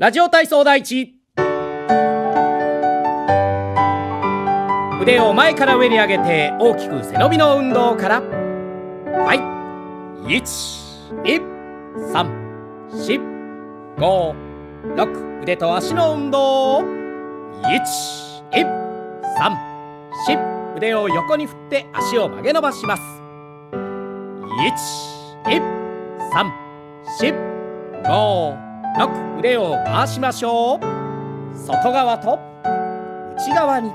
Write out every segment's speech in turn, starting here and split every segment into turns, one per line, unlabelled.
ラジオ体操第一。腕を前から上に上げて大きく背伸びの運動から。はい、1234566、腕と足の運動。12345、腕を横に振って足を曲げ伸ばします。1234566、腕を回しましょう。外側と内側に。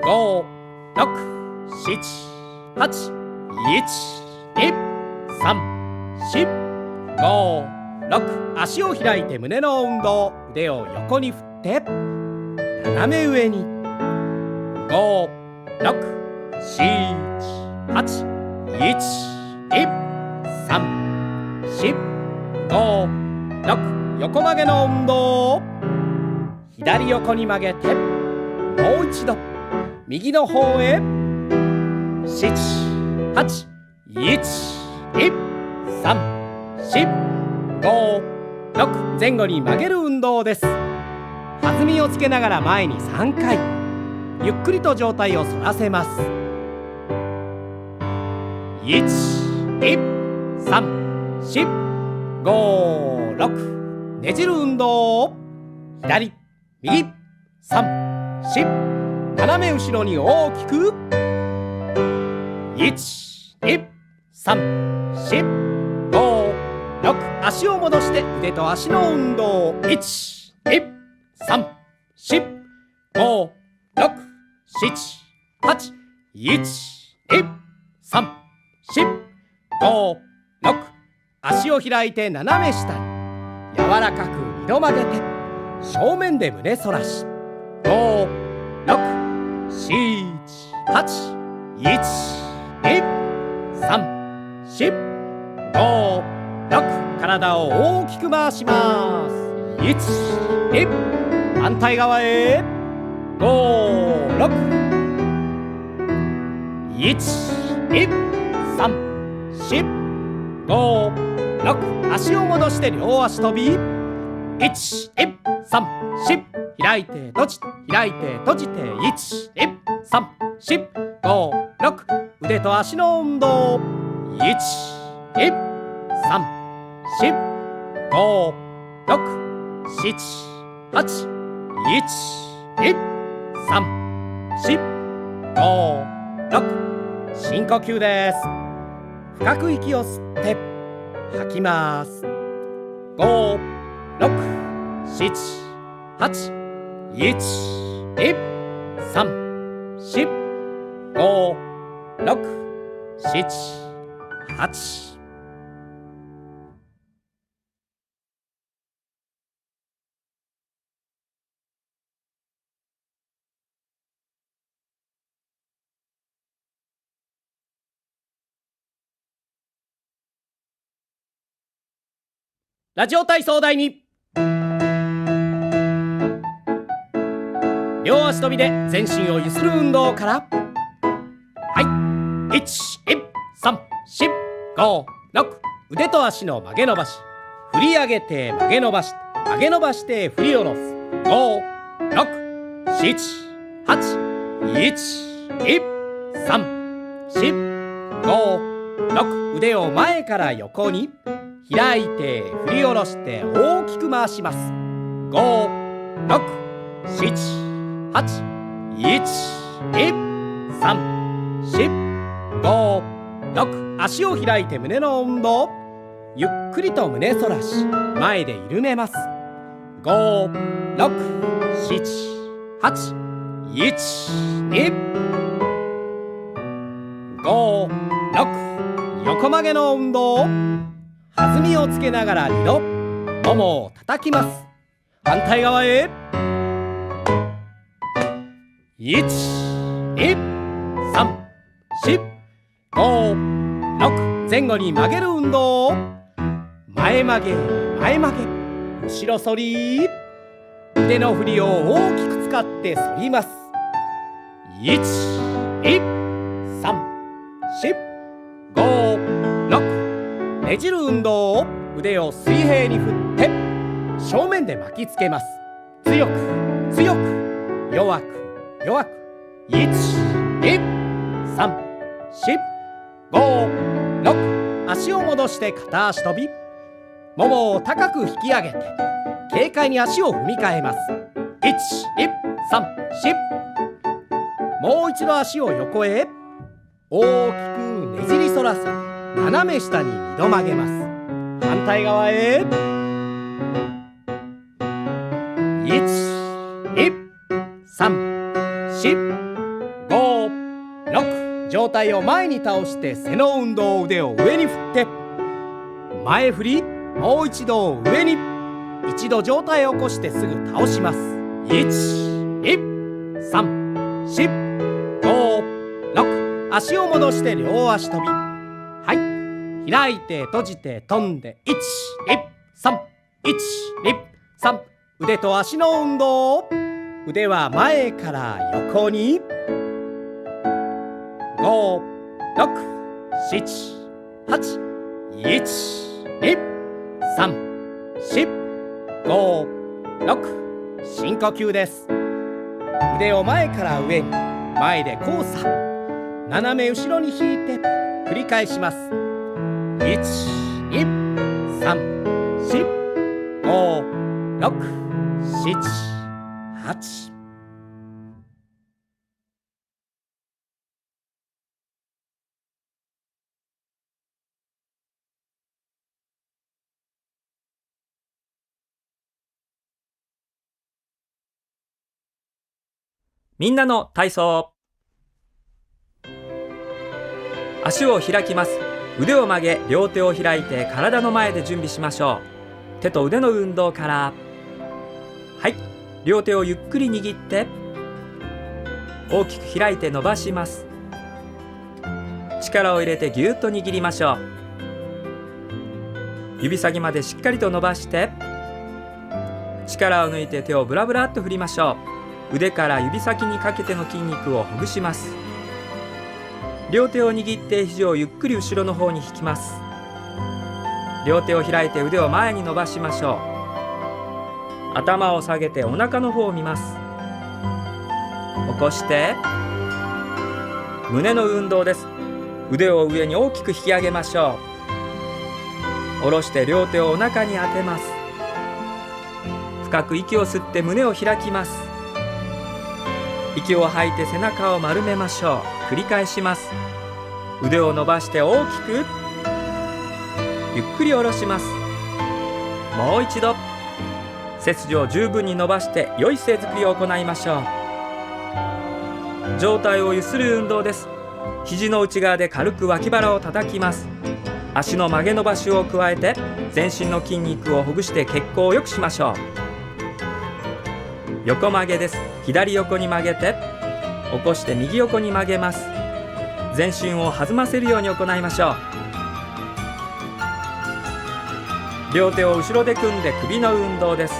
56781234566、足を開いて胸の運動。腕を横に振って斜め上に。56781234566、横曲げの運動。左横に曲げてもう一度右の方へ。781234566、前後に曲げる運動です。弾みをつけながら前に3回、ゆっくりと上体を反らせます。1234566、ねじる運動。左右3、4、斜め後ろに大きく。1、2、3、4、5、6、足を戻して腕と足の運動。1、2、3、4、5、6、7、8、1、2、3、4、5、6、足を開いて斜め下に。柔らかく2度曲げて正面で胸反らし。56781234566、体を大きく回します。1、2、反対側へ。561234566、足を戻して両足跳び。1、2、3、4、開いて閉じて開いて閉じて。1、2、3、4、5、6、腕と足の運動。1、2、3、4、5、6、7、8、1、2、3、4、5、6、深呼吸です。深く息を吸って吐きます。5678123456788。ラジオ体操第2。両足跳びで全身をゆする運動から。はい、1、2、3、4、5、6、腕と足の曲げ伸ばし。振り上げて曲げ伸ばして曲げ伸ばして振り下ろす。5、6、7、8、1、2、3、4、5、6、腕を前から横に開いて振り下ろして大きく回します。5、6、7、8、1、2、3、4、5、6、足を開いて胸の運動。ゆっくりと胸反らし前で緩めます。5、6、7、8、1、2、5、6、横曲げの運動。弾みをつけながら2度ももを叩きます。反対側へ。1、2、3、4、5、6、前後に曲げる運動。前曲げ前曲げ後ろ反り。腕の振りを大きく使って反ります。1、2、3、4、5、6、ねじる運動。腕を水平に振って正面で巻きつけます。強く強く、弱く弱く。1、2、3、4、5、6。足を戻して片足跳び。ももを高く引き上げて軽快に足を踏み替えます。1、2、3、4。もう一度足を横へ大きくねじり反らせて斜め下に2度曲げます。反対側へ。1、2、3、4、5、6。上体を前に倒して背の運動。腕を上に振って前振り。もう一度上に。一度上体を起こしてすぐ倒します。1、2、3、4、5、6。足を戻して両足跳び。はい。開いて閉じて飛んで。1、2、3、1、2、3。腕と足の運動。腕は前から横に。5、6、7、8。1、2、3、4、5、6。深呼吸です。腕を前から上に。前で交差。斜め後ろに引いて繰り返します。1、2、3、4、5、6、7、8。
みんなの体操。足を開きます。腕を曲げ、両手を開いて体の前で準備しましょう。手と腕の運動から。はい。両手をゆっくり握って大きく開いて伸ばします。力を入れてぎゅっと握りましょう。指先までしっかりと伸ばして力を抜いて手をブラブラっと振りましょう。腕から指先にかけての筋肉をほぐします。両手を握って肘をゆっくり後ろの方に引きます。両手を開いて腕を前に伸ばしましょう。頭を下げてお腹の方を見ます。起こして胸の運動です。腕を上に大きく引き上げましょう。下ろして両手をお腹に当てます。深く息を吸って胸を開きます。息を吐いて背中を丸めましょう。繰り返します。腕を伸ばして大きくゆっくり下ろします。もう一度背筋を十分に伸ばして良い姿勢作りを行いましょう。上体をゆする運動です。肘の内側で軽く脇腹を叩きます。足の曲げ伸ばしを加えて全身の筋肉をほぐして血行を良くしましょう。横曲げです。左横に曲げて起こして右横に曲げます。全身を弾ませるように行いましょう。両手を後ろで組んで首の運動です。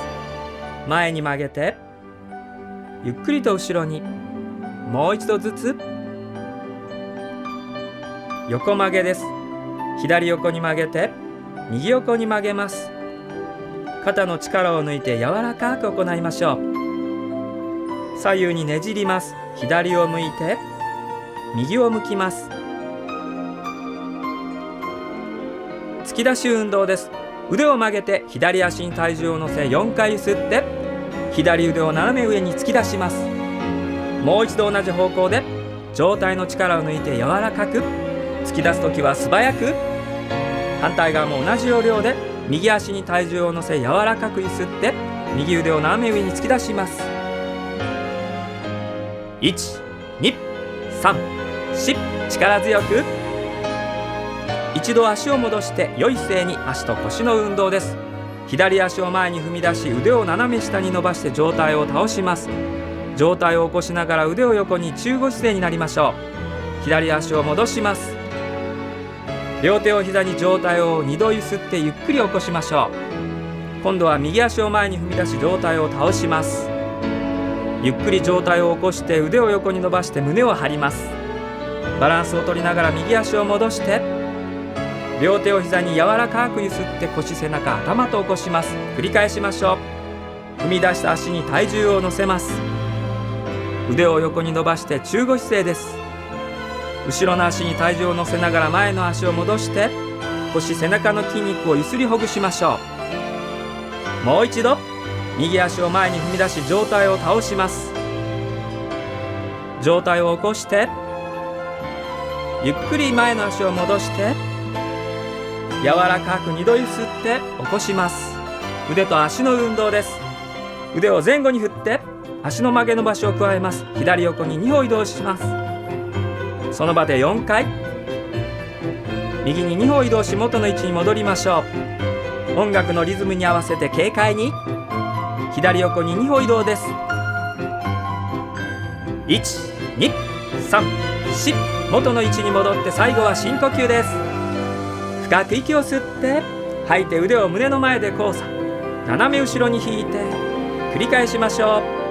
前に曲げてゆっくりと後ろに。もう一度ずつ。横曲げです。左横に曲げて右横に曲げます。肩の力を抜いて柔らかく行いましょう。左右にねじります。左を向いて右を向きます。突き出し運動です。腕を曲げて左足に体重を乗せ4回ゆすって左腕を斜め上に突き出します。もう一度同じ方向で上体の力を抜いて柔らかく。突き出すときは素早く。反対側も同じ要領で右足に体重を乗せ柔らかくゆすって右腕を斜め上に突き出します。1、2、3、4。力強く。一度足を戻して良い姿勢に。足と腰の運動です。左足を前に踏み出し腕を斜め下に伸ばして上体を倒します。上体を起こしながら腕を横に中腰姿勢になりましょう。左足を戻します。両手を膝に上体を2度ゆすってゆっくり起こしましょう。今度は右足を前に踏み出し上体を倒します。ゆっくり上体を起こして腕を横に伸ばして胸を張ります。バランスを取りながら右足を戻して両手を膝に柔らかくゆすって腰、背中、頭と起こします。繰り返しましょう。踏み出した足に体重を乗せます。腕を横に伸ばして中腰姿勢です。後ろの足に体重を乗せながら前の足を戻して腰、背中の筋肉をゆすりほぐしましょう。もう一度右足を前に踏み出し上体を倒します。上体を起こしてゆっくり前の足を戻して柔らかく2度ゆすって起こします。腕と足の運動です。腕を前後に振って足の曲げ伸ばしを加えます。左横に2歩移動します。その場で4回。右に2歩移動し元の位置に戻りましょう。音楽のリズムに合わせて軽快に左横に2歩移動です。1、2、3、4、元の位置に戻って最後は深呼吸です。深く息を吸って吐いて腕を胸の前で交差、斜め後ろに引いて繰り返しましょう。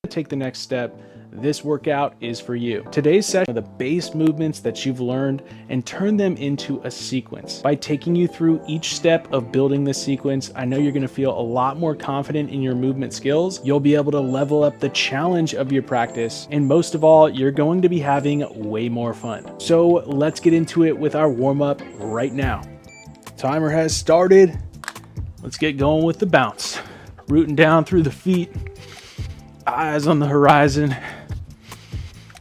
Take the next step, this workout is for you. Today's session are the base movements that you've learned and turn them into a sequence. By taking you through each step of building this sequence, I know you're going to feel a lot more confident in your movement skills. You'll be able to level up the challenge of your practice, and most of all, you're going to be having way more fun. So let's get into it with our warm-up right now. Timer has started. Let's get going with the bounce. Rooting down through the feet. Eyes on the horizon.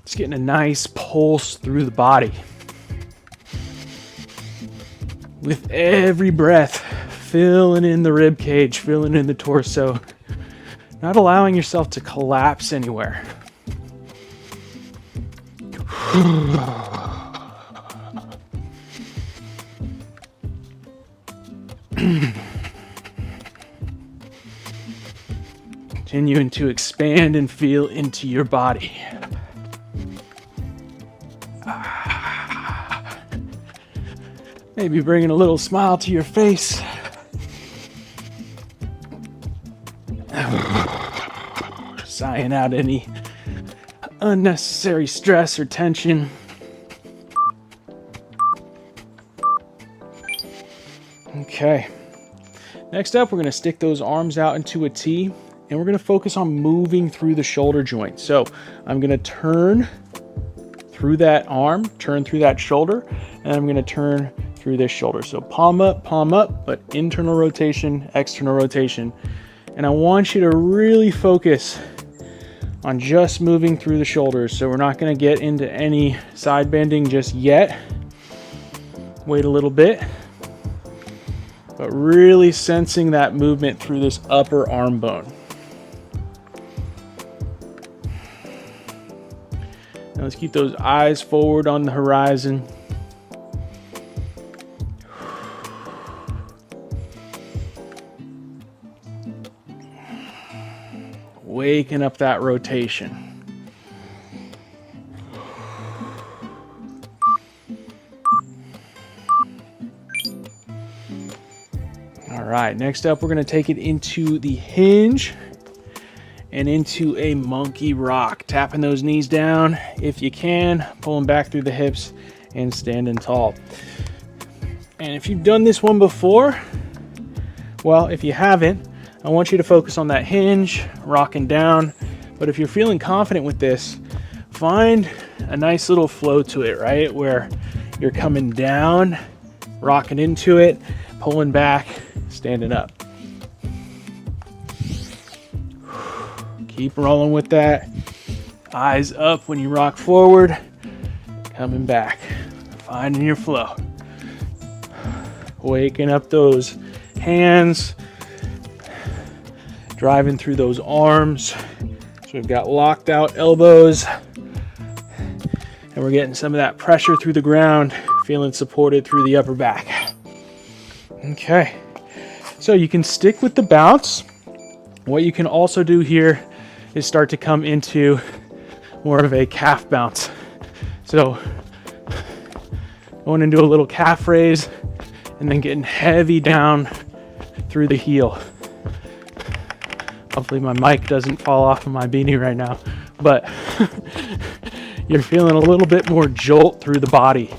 Just getting a nice pulse through the body. With every breath, filling in the rib cage, filling in the torso, not allowing yourself to collapse anywhere. Continuing to expand and feel into your body. Maybe bringing a little smile to your face. Sighing out any unnecessary stress or tension. Okay. Next up, we're going to stick those arms out into a T. And we're going to focus on moving through the shoulder joint. So I'm going to turn through that arm, turn through that shoulder, and I'm going to turn through this shoulder. So palm up, but internal rotation, external rotation. And I want you to really focus on just moving through the shoulders. So we're not going to get into any side bending just yet. Wait a little bit. But really sensing that movement through this upper arm bone. Now let's keep those eyes forward on the horizon. Waking up that rotation. All right, next up, we're going to take it into the hinge and into a monkey rock, tapping those knees down if you can, pulling back through the hips and standing tall. And if you've done this one before, well, if you haven't, I want you to focus on that hinge, rocking down. But if you're feeling confident with this, find a nice little flow to it, right? Where you're coming down, rocking into it, pulling back, standing up. Keep rolling with that. Eyes up when you rock forward, coming back, finding your flow. Waking up those hands, driving through those arms. So we've got locked out elbows, And we're getting some of that pressure through the ground, feeling supported through the upper back. Okay, so you can stick with the bounce. What you can also do here is start to come into more of a calf bounce. So going into a little calf raise and then getting heavy down through the heel. Hopefully my mic doesn't fall off of my beanie right now, but you're feeling a little bit more jolt through the body.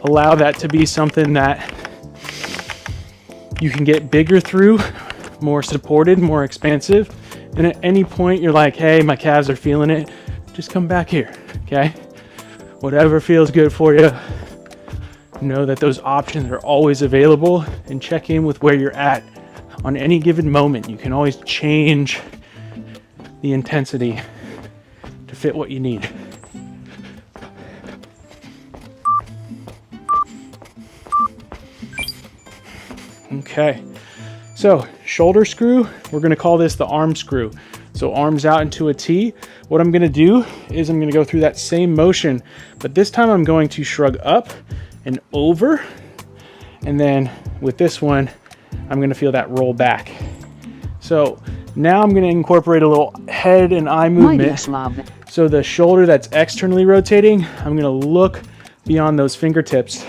Allow that to be something that you can get bigger through, more supported, more expansive. And at any point you're like, hey, my calves are feeling it, just come back here, okay? Whatever feels good for you, know that those options are always available, and check in with where you're at on any given moment. You can always change the intensity to fit what you need. Okay, so shoulder screw, we're gonna call this the arm screw. So arms out into a T. What I'm gonna do is I'm gonna go through that same motion, but this time I'm going to shrug up and over. And then with this one, I'm gonna feel that roll back. So now I'm gonna incorporate a little head and eye movement. So the shoulder that's externally rotating, I'm gonna look beyond those fingertips.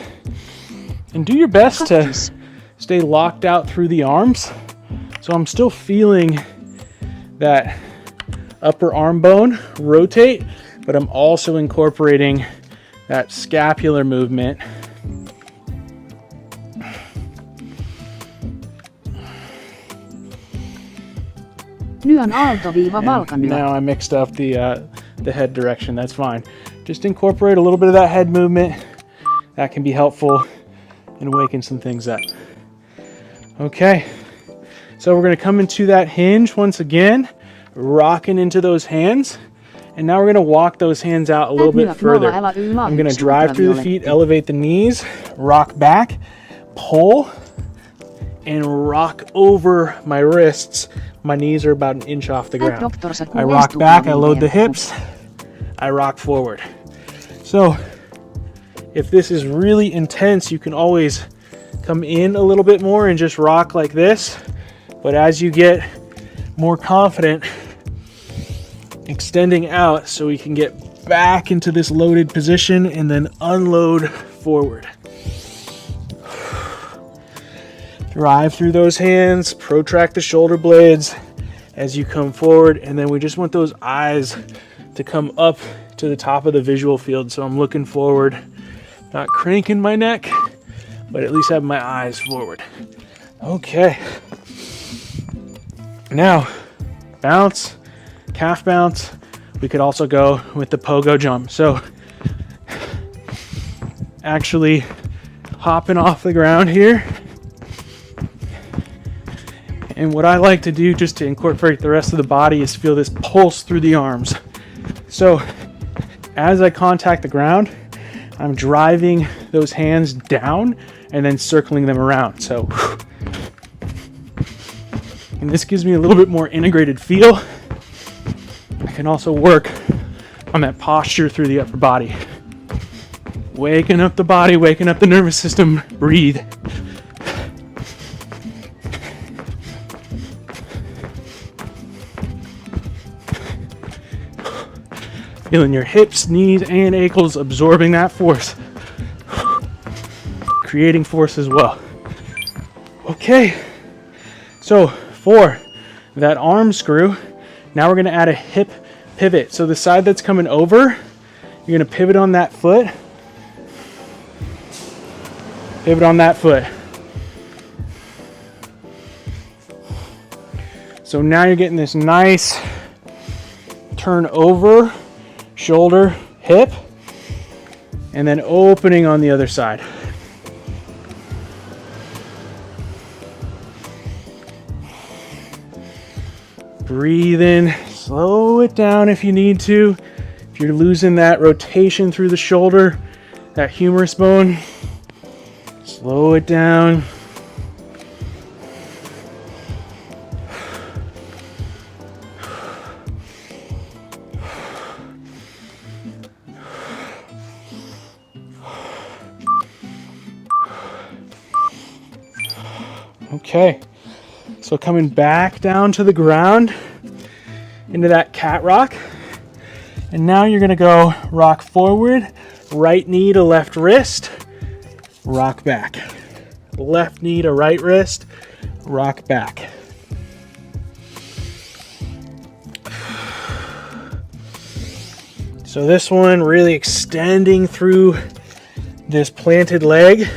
And do your best to stay locked out through the arms. So I'm still feeling that upper arm bone rotate, but I'm also incorporating that scapular movement. Now I mixed up the head direction. That's fine. Just incorporate a little bit of that head movement. That can be helpful and awaken some things up. Okay, so we're going to come into that hinge once again, rocking into those hands. And now we're going to walk those hands out a little bit further. I'm going to drive through the feet, elevate the knees, rock back, pull, and rock over my wrists. My knees are about an inch off the ground. I rock back, I load the hips, I rock forward. So if this is really intense, you can always come in a little bit more and just rock like this. But as you get more confident, extending out so we can get back into this loaded position and then unload forward. Drive through those hands, protract the shoulder blades as you come forward, and then we just want those eyes to come up to the top of the visual field. So I'm looking forward, not cranking my neck, but at least have my eyes forward. Okay. Now, bounce, calf bounce. We could also go with the pogo jump. So actually hopping off the ground here. And what I like to do just to incorporate the rest of the body is feel this pulse through the arms. So as I contact the ground, I'm driving those hands down and then circling them around. So, and this gives me a little bit more integrated feel. I can also work on that posture through the upper body. Waking up the body, waking up the nervous system, breathe. Feeling your hips, knees, and ankles absorbing that force. Creating force as well. Okay, so for that arm screw, now we're gonna add a hip pivot. So the side that's coming over, you're gonna pivot on that foot. Pivot on that foot. So now you're getting this nice turn over, shoulder, hip, and then opening on the other side. Breathe in, slow it down if you need to. If you're losing that rotation through the shoulder, that humerus bone, slow it down. Okay, so coming back down to the ground into that cat rock. And now you're gonna go rock forward, right knee to left wrist, rock back. Left knee to right wrist, rock back. So this one really extending through this planted leg.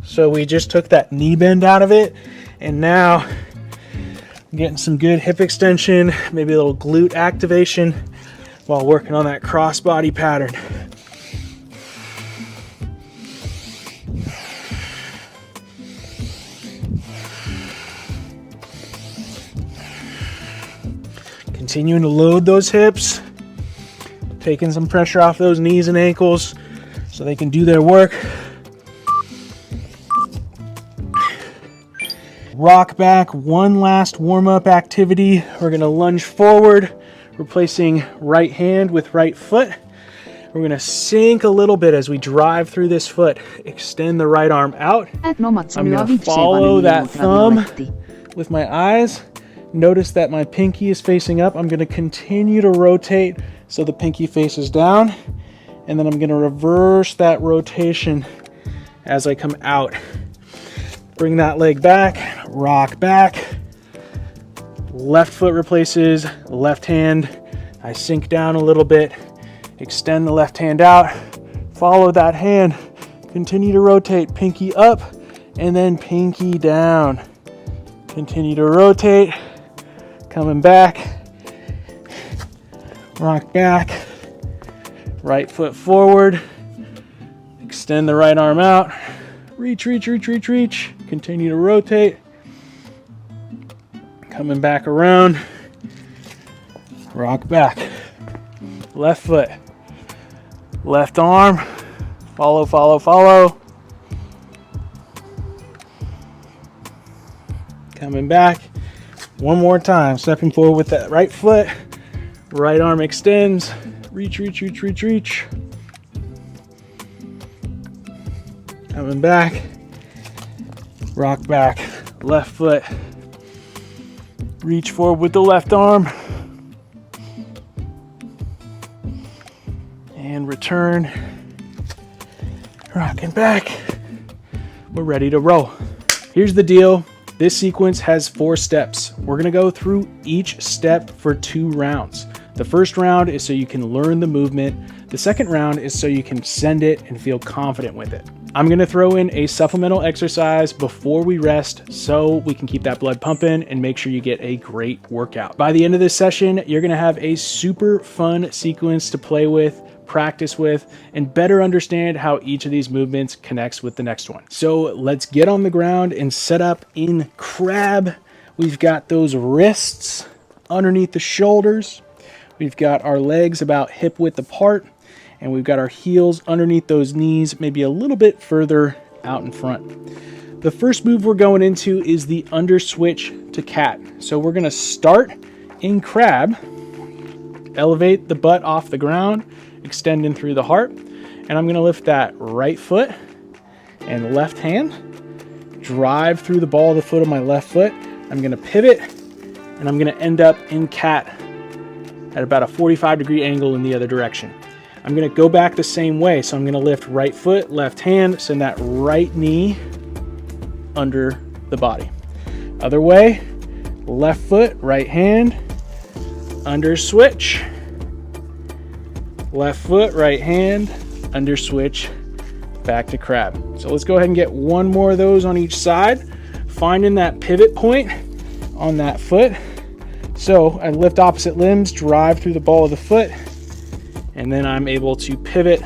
So we just took that knee bend out of it, and now I'm getting some good hip extension, maybe a little glute activation while working on that crossbody pattern. Continuing to load those hips, taking some pressure off those knees and ankles so they can do their work. Rock back, one last warm-up activity. We're gonna lunge forward, replacing right hand with right foot. We're gonna sink a little bit as we drive through this foot. Extend the right arm out. I'm gonna follow that thumb with my eyes. Notice that my pinky is facing up. I'm gonna continue to rotate so the pinky faces down, and then I'm gonna reverse that rotation as I come out. Bring that leg back, rock back. Left foot replaces left hand. I sink down a little bit, extend the left hand out, follow that hand, continue to rotate, pinky up, and then pinky down. Continue to rotate, coming back, rock back, right foot forward, extend the right arm out, reach, reach, reach, reach, reach, continue to rotate, coming back around, rock back, left foot, left arm, follow, follow, follow, coming back, one more time, stepping forward with that right foot, right arm extends, reach, reach, reach, reach, reach, coming back, rock back, left foot, reach forward with the left arm, and return, rocking back. We're ready to roll. Here's the deal. This sequence has 4 steps. We're gonna go through each step for 2 rounds. The first round is so you can learn the movement. The second round is so you can send it and feel confident with it. I'm gonna throw in a supplemental exercise before we rest so we can keep that blood pumping and make sure you get a great workout. By the end of this session, you're gonna have a super fun sequence to play with, practice with, and better understand how each of these movements connects with the next one. So let's get on the ground and set up in crab. We've got those wrists underneath the shoulders. We've got our legs about hip width apart, and we've got our heels underneath those knees, maybe a little bit further out in front. The first move we're going into is the under switch to cat. So we're gonna start in crab, elevate the butt off the ground, extending through the heart, and I'm gonna lift that right foot and left hand, drive through the ball of the foot of my left foot. I'm gonna pivot, and I'm gonna end up in cat at about a 45-degree angle in the other direction. I'm gonna go back the same way, so I'm gonna lift right foot, left hand, send that right knee under the body. Other way, left foot, right hand, under switch, left foot, right hand, under switch, back to crab. So let's go ahead and get one more of those on each side, finding that pivot point on that foot. So I lift opposite limbs, drive through the ball of the foot, and then I'm able to pivot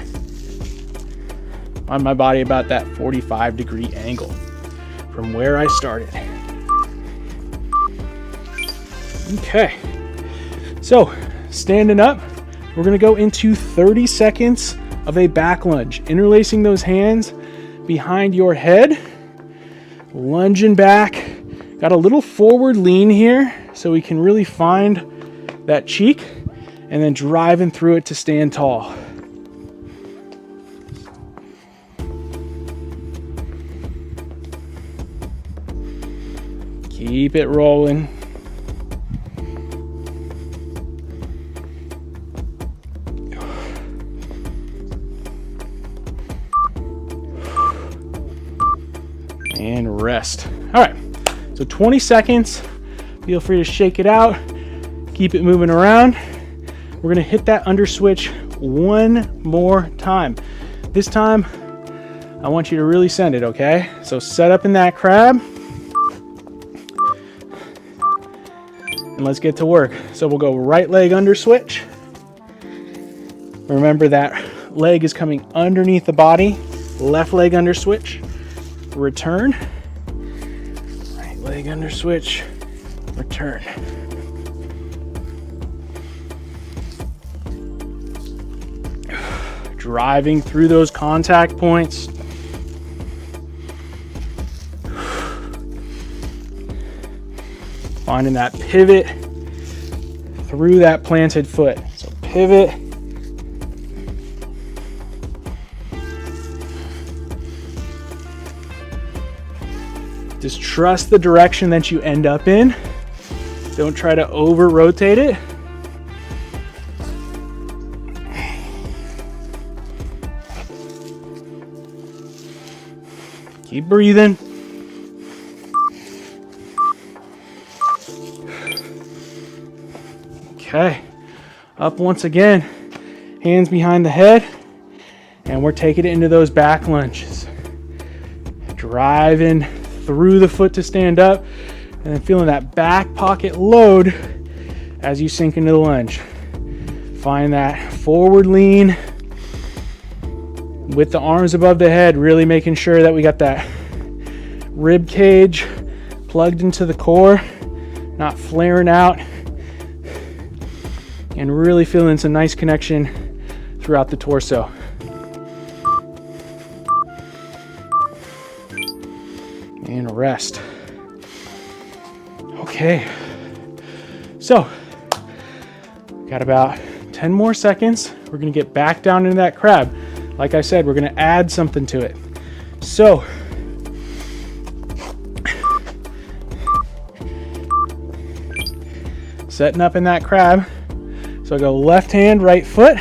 on my body about that 45-degree angle from where I started. Okay, so standing up, we're gonna go into 30 seconds of a back lunge, interlacing those hands behind your head, lunging back. Got a little forward lean here so we can really find that cheek, and then driving through it to stand tall. Keep it rolling. And rest. All right, so 20 seconds. Feel free to shake it out. Keep it moving around. We're gonna hit that under switch one more time. This time, I want you to really send it, okay? So set up in that crab. And let's get to work. So we'll go right leg under switch. Remember that leg is coming underneath the body. Left leg under switch. Return. Right leg under switch. Return. Driving through those contact points. Finding that pivot through that planted foot. So pivot. Just trust the direction that you end up in. Don't try to over rotate it. Keep breathing. Okay, up once again, hands behind the head, and we're taking it into those back lunges. Driving through the foot to stand up, and then feeling that back pocket load as you sink into the lunge. Find that forward lean with the arms above the head, really making sure that we got that rib cage plugged into the core, not flaring out, and really feeling some nice connection throughout the torso. And rest. Okay, so got about 10 more seconds. We're gonna get back down into that crab. Like I said, we're gonna add something to it. So setting up in that crab. So I go left hand, right foot.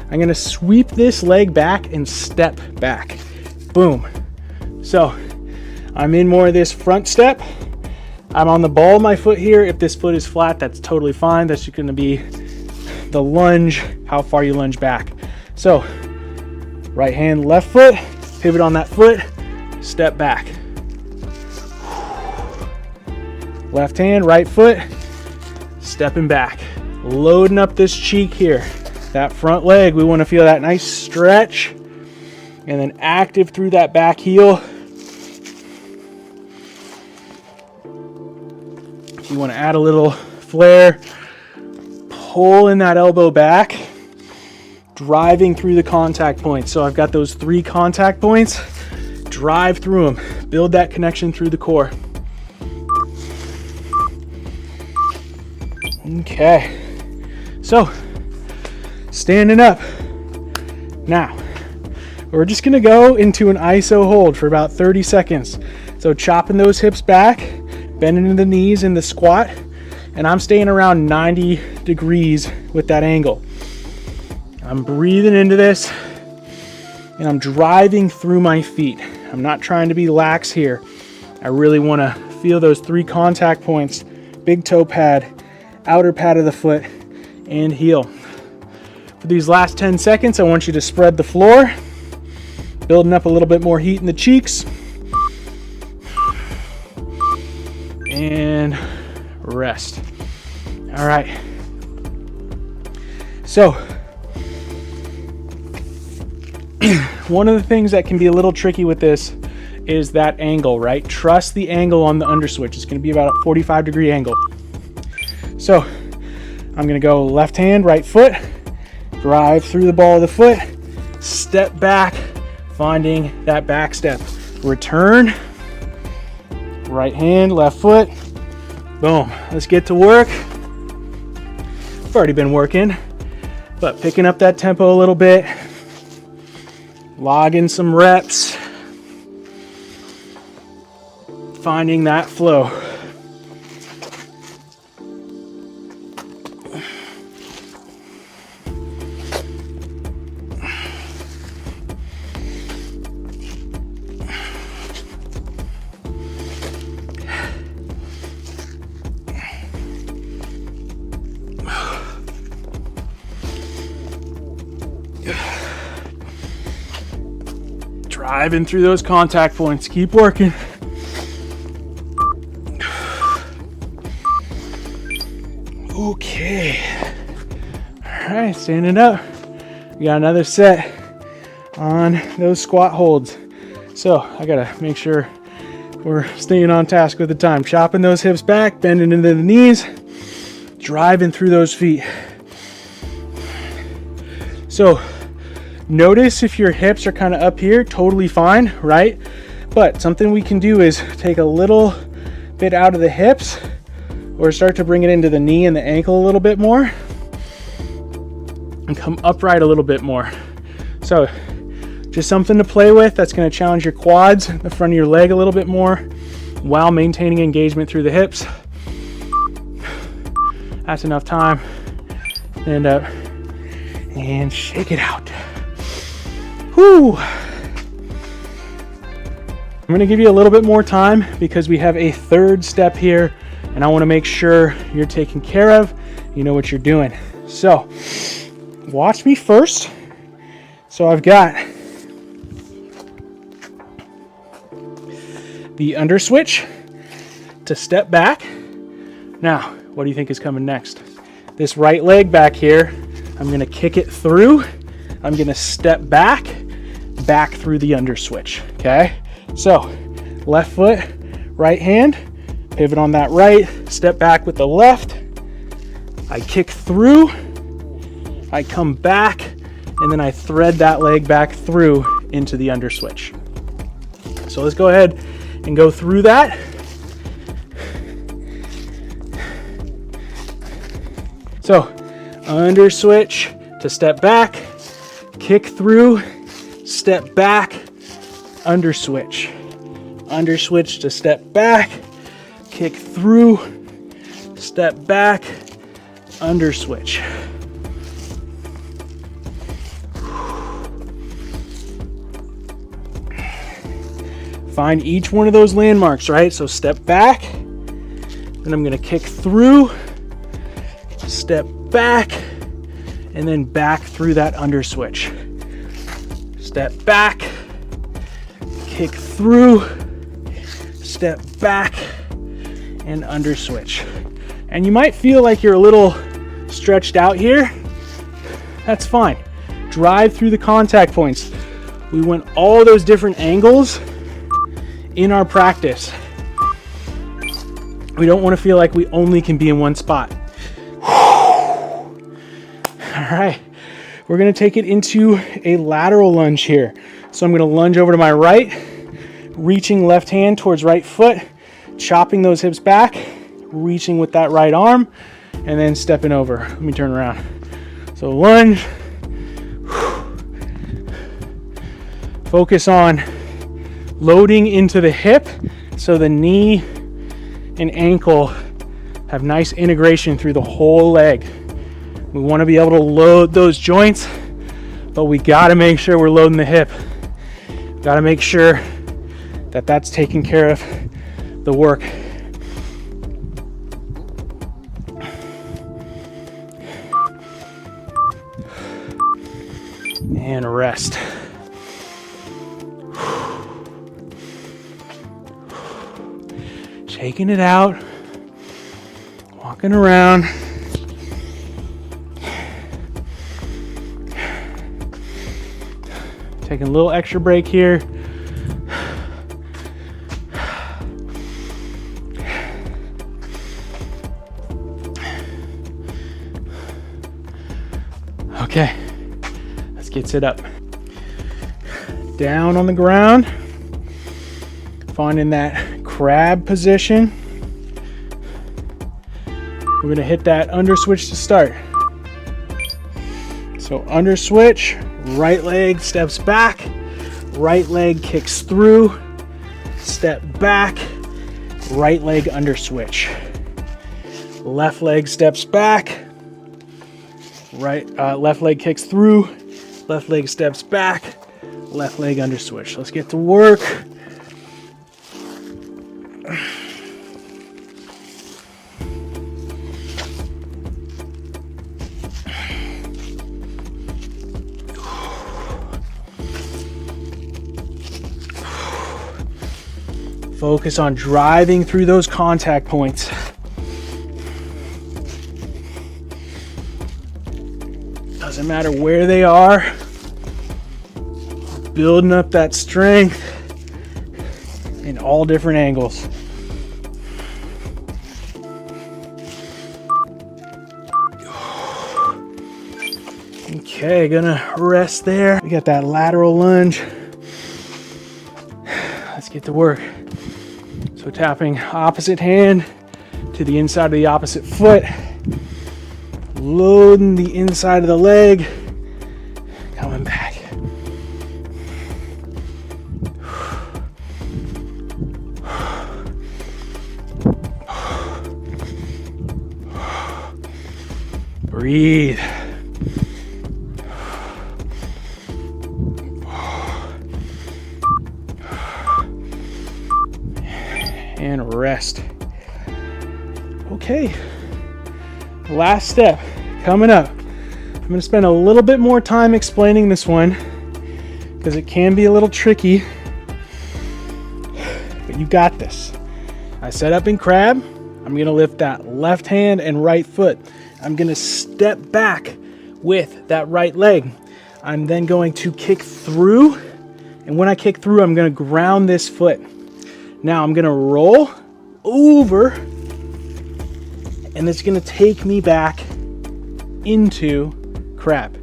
I'm gonna sweep this leg back and step back. Boom. So I'm in more of this front step. I'm on the ball of my foot here. If this foot is flat, that's totally fine. That's just gonna be the lunge, how far you lunge back. So right hand, left foot, pivot on that foot, step back. Left hand, right foot, stepping back. Loading up this cheek here. That front leg, we want to feel that nice stretch and then active through that back heel. You want to add a little flare, pull in that elbow back, driving through the contact points. So I've got those 3 contact points, drive through them, build that connection through the core. Okay. So, standing up. Now, we're just gonna go into an ISO hold for about 30 seconds. So chopping those hips back, bending the knees in the squat, and I'm staying around 90 degrees with that angle. I'm breathing into this, and I'm driving through my feet. I'm not trying to be lax here. I really wanna feel those 3 contact points, big toe pad, outer pad of the foot, and heel. For these last 10 seconds, I want you to spread the floor, building up a little bit more heat in the cheeks, and rest. All right. So, one of the things that can be a little tricky with this is that angle, right? Trust the angle on the underswitch. It's going to be about a 45-degree angle. So, I'm gonna go left hand, right foot, drive through the ball of the foot, step back, finding that back step. Return, right hand, left foot, boom. Let's get to work. I've already been working, but picking up that tempo a little bit, logging some reps, finding that flow. Driving through those contact points. Keep working. Okay. All right, standing up. We got another set on those squat holds. So I gotta make sure we're staying on task with the time. Chopping those hips back, bending into the knees, driving through those feet. So notice if your hips are kind of up here, totally fine, right? But something we can do is take a little bit out of the hips or start to bring it into the knee and the ankle a little bit more and come upright a little bit more. So just something to play with that's going to challenge your quads, the front of your leg a little bit more while maintaining engagement through the hips. That's enough time. Stand up and shake it out. Whew. I'm going to give you a little bit more time because we have a third step here and I want to make sure you're taken care of, you know what you're doing. So watch me first. So I've got the under switch to step back. Now, what do you think is coming next? This right leg back here, I'm going to kick it through. I'm going to step back through the under switch. Okay. So left foot, right hand, pivot on that right, step back with the left. I kick through, I come back, and then I thread that leg back through into the under switch. So let's go ahead and go through that. So under switch to step back, kick through, step back, under switch to step back, kick through, step back, under switch. Find each one of those landmarks, right? So step back, then I'm going to kick through, step back, and then back through that under switch. Step back, kick through, step back, and under switch. And you might feel like you're a little stretched out here. That's fine. Drive through the contact points. We want all those different angles in our practice. We don't want to feel like we only can be in one spot. All right, we're going to take it into a lateral lunge here. So I'm going to lunge over to my right, reaching left hand towards right foot, chopping those hips back, reaching with that right arm, and then stepping over. Let me turn around. So lunge. Focus on loading into the hip so the knee and ankle have nice integration through the whole leg. We want to be able to load those joints, but we got to make sure we're loading the hip. Got to make sure that that's taking care of the work. And rest. Shaking it out, walking around. Taking a little extra break here. Okay, let's get sit up. Down on the ground, finding that crab position. We're gonna hit that under switch to start. So under switch, right leg steps back, right leg kicks through, step back, right leg under switch. Left leg steps back, Left leg kicks through, left leg steps back, left leg under switch. Let's get to work. Focus on driving through those contact points. Doesn't matter where they are. Building up that strength in all different angles. Okay, gonna rest there. We got that lateral lunge. Let's get to work. So tapping opposite hand to the inside of the opposite foot, loading the inside of the leg, coming back. Breathe. And rest. Okay, last step coming up. I'm going to spend a little bit more time explaining this one because it can be a little tricky, but you got this. I set up in crab. I'm going to lift that left hand and right foot. I'm going to step back with that right leg. I'm then going to kick through, and when I kick through, I'm going to ground this foot. Now I'm going to roll over, and it's going to take me back into crab.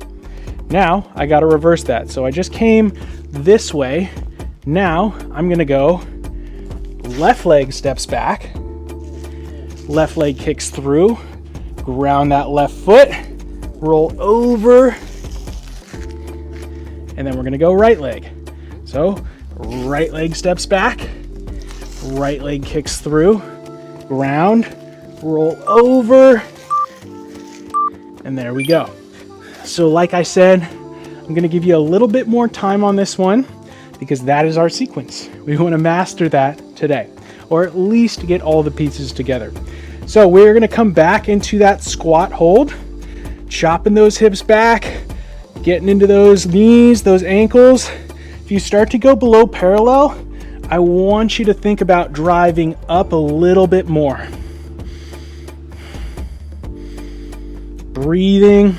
Now I got to reverse that. So I just came this way. Now I'm going to go left leg steps back, left leg kicks through, ground that left foot, roll over, and then we're going to go right leg. So right leg steps back, right leg kicks through, ground, roll over, and there we go. So like I said, I'm going to give you a little bit more time on this one because that is our sequence. We want to master that today, or at least get all the pieces together. So we're going to come back into that squat hold, chopping those hips back, getting into those knees, those ankles. If you start to go below parallel, I want you to think about driving up a little bit more. Breathing.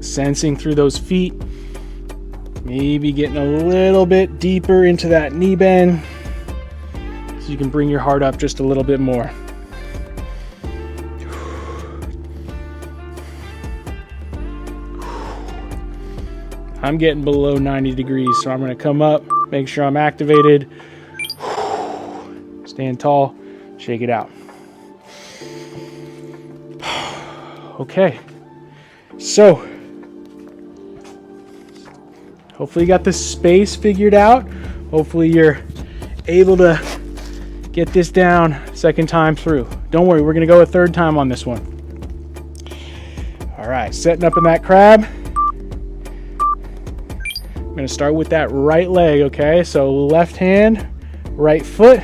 Sensing through those feet. Maybe getting a little bit deeper into that knee bend so you can bring your heart up just a little bit more. I'm getting below 90 degrees, so I'm going to come up, make sure I'm activated. Stand tall, shake it out. Okay, so hopefully you got this space figured out. Hopefully you're able to get this down second time through. Don't worry, we're going to go a third time on this one. All right, setting up in that crab. I'm going to start with that right leg, okay? So left hand, right foot,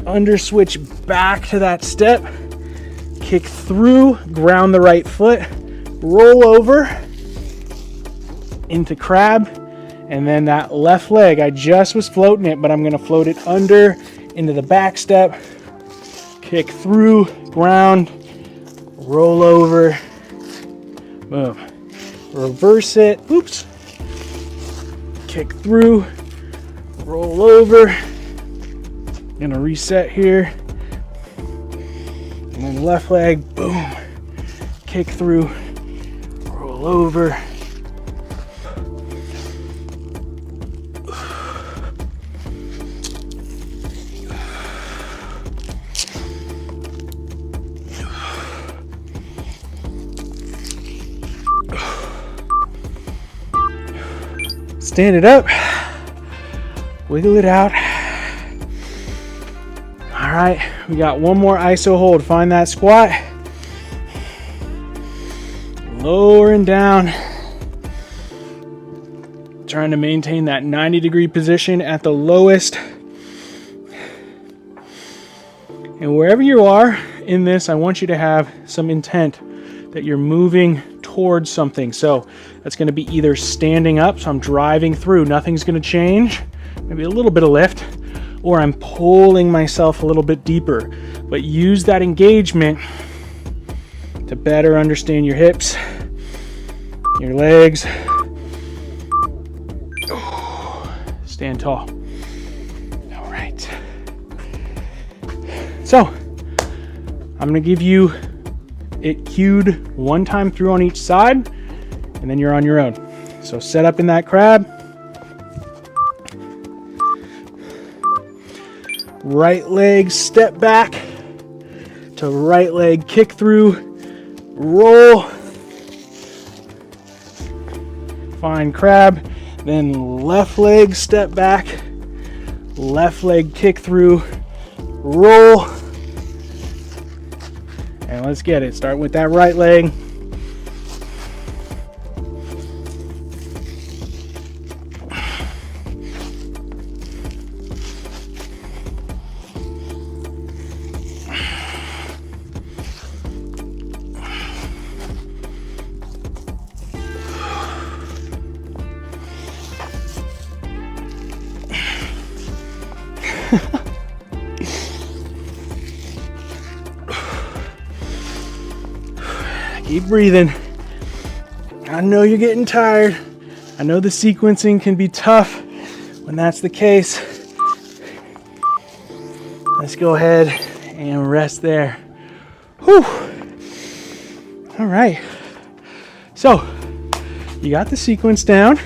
under switch back to that step, kick through, ground the right foot, roll over into crab, and then that left leg, I just was floating it, but I'm going to float it under into the back step, kick through, ground, roll over, boom, reverse it, oops, kick through, roll over, gonna reset here, and then left leg, boom, kick through, roll over, stand it up, wiggle it out. All right, we got one more iso hold. Find that squat. Lower and down. Trying to maintain that 90-degree position at the lowest. And wherever you are in this, I want you to have some intent that you're moving towards something. So that's going to be either standing up, so I'm driving through, nothing's going to change, maybe a little bit of lift, or I'm pulling myself a little bit deeper. But use that engagement to better understand your hips, your legs. Stand tall. All right. So I'm going to give you it cued one time through on each side, and then you're on your own. So set up in that crab. Right leg step back to right leg kick through, roll, find crab, then left leg step back, left leg kick through, roll, and let's get it. Start with that right leg. Keep breathing. I know you're getting tired. I know the sequencing can be tough when that's the case. Let's go ahead and rest there. Whew. All right. So you got the sequence down.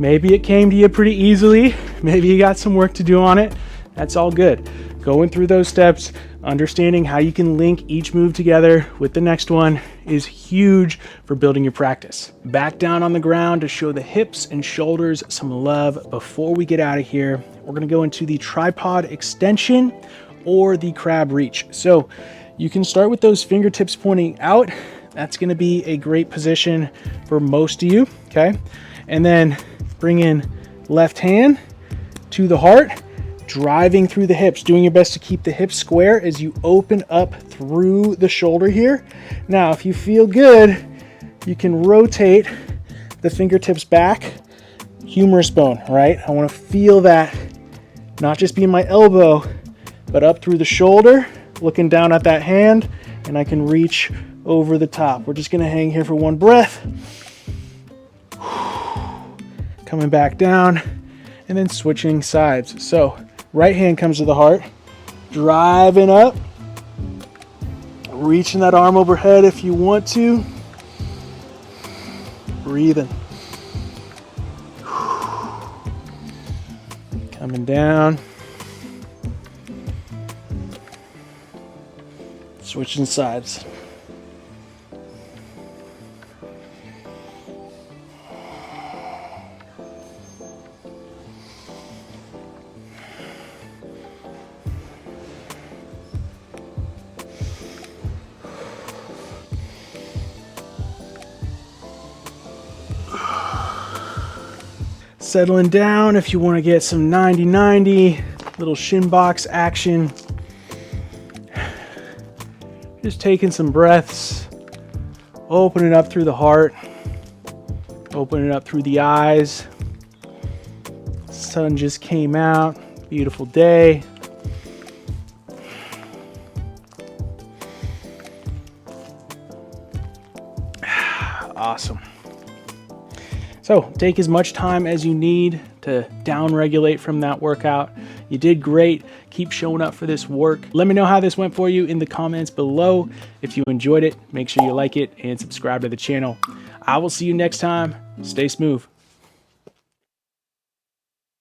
Maybe it came to you pretty easily. Maybe you got some work to do on it. That's all good. Going through those steps, understanding how you can link each move together with the next one is huge for building your practice. Back down on the ground to show the hips and shoulders some love before we get out of here. We're gonna go into the tripod extension or the crab reach. So you can start with those fingertips pointing out. That's gonna be a great position for most of you, okay? And then bring in left hand to the heart, driving through the hips, doing your best to keep the hips square as you open up through the shoulder here. Now, if you feel good, you can rotate the fingertips back, humerus bone, right? I want to feel that not just be in my elbow, but up through the shoulder, looking down at that hand, and I can reach over the top. We're just going to hang here for one breath. Coming back down, and then switching sides. So right hand comes to the heart, driving up, reaching that arm overhead if you want to, breathing, coming down, switching sides. Settling down if you want to get some 90-90, little shin box action. Just taking some breaths, opening up through the heart, opening up through the eyes. Sun just came out, beautiful day. Awesome. So take as much time as you need to down-regulate from that workout. You did great. Keep showing up for this work. Let me know how this went for you in the comments below. If you enjoyed it, make sure you like it and subscribe to the channel. I will see you next time. Stay smooth.